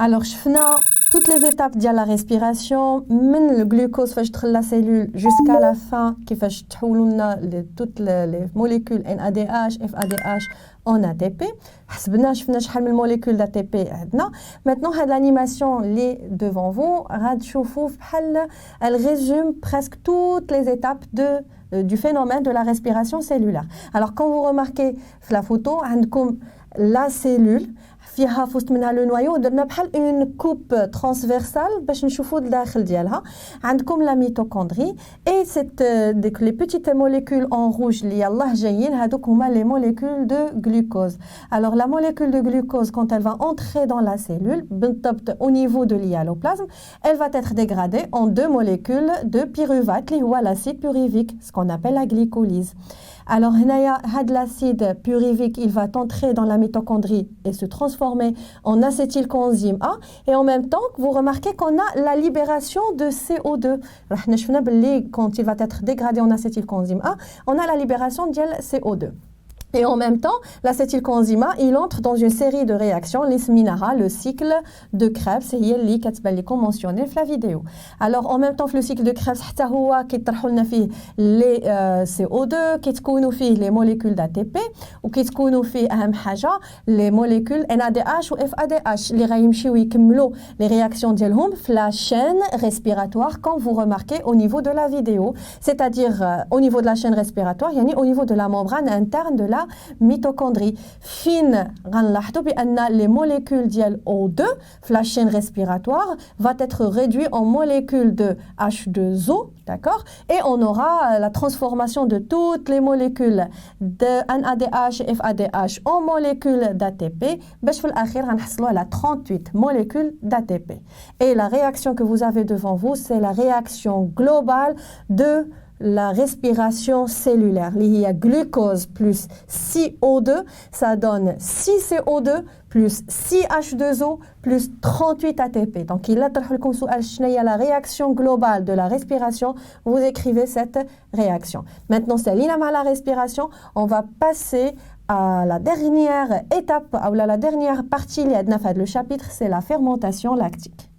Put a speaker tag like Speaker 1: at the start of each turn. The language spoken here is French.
Speaker 1: Alors, je fais toutes les étapes de la respiration, من le glucose فاش تدخل la cellule jusqu'à la fin, كيفاش تحولوا لنا toutes les molécules NADH, FADH en ATP. حسبنا شفنا شحال من molécules d'ATP عندنا. Maintenant, هاد l'animation اللي devant vous, غتشوفوا بحال elle résume presque toutes les étapes du phénomène de la respiration cellulaire. Alors, quand vous remarquez la photo, عندكم la cellule فيها في وسط منها لو نوايو درنا بحال اون كوب ترانسفيرسال باش نشوفوا الداخل ديالها. عندكم لا ميتوكوندري اي سيت ديك لي بيتيت موليكول اون روج اللي يلاه جايين هذوك هما لي موليكول دو glucose. Alors la molécule de glucose quand elle va entrer dans la cellule بالضبط au niveau de l'hyaloplasme, elle va être dégradée en deux molécules de pyruvate اللي هو l'acide pyruvique, ce qu'on appelle la glycolyse. Alors, l'acide pyruvique, il va entrer dans la mitochondrie et se transformer en acétylcoenzyme A. Et en même temps, vous remarquez qu'on a la libération de CO2. Quand il va être dégradé en acétylcoenzyme A, on a la libération de CO2. Et en même temps, l'acétylcoenzyme A, il entre dans une série de réactions, l'isminara, le cycle de Krebs, c'est qu'on mentionnait dans la vidéo. Alors, en même temps, le cycle de Krebs, les CO2, les molécules d'ATP, ou les molécules NADH ou FADH, les réactions de la chaîne respiratoire, quand vous remarquez au niveau de la vidéo, c'est-à-dire au niveau de la chaîne respiratoire, au niveau de la membrane interne de la mitochondrie. Fine, les molécules de O2, la chaîne respiratoire, va être réduite en molécules de H2O, d'accord? Et on aura la transformation de toutes les molécules de NADH et FADH en molécules d'ATP. À la 38 molécules d'ATP. Et la réaction que vous avez devant vous, c'est la réaction globale de la respiration cellulaire. Il y a glucose plus 6O2, ça donne 6CO2 plus 6H2O plus 38 ATP. Donc, il y a la réaction globale de la respiration. Vous écrivez cette réaction. Maintenant, c'est l'inama la respiration. On va passer à la dernière étape, ou la dernière partie, le chapitre, c'est la fermentation lactique.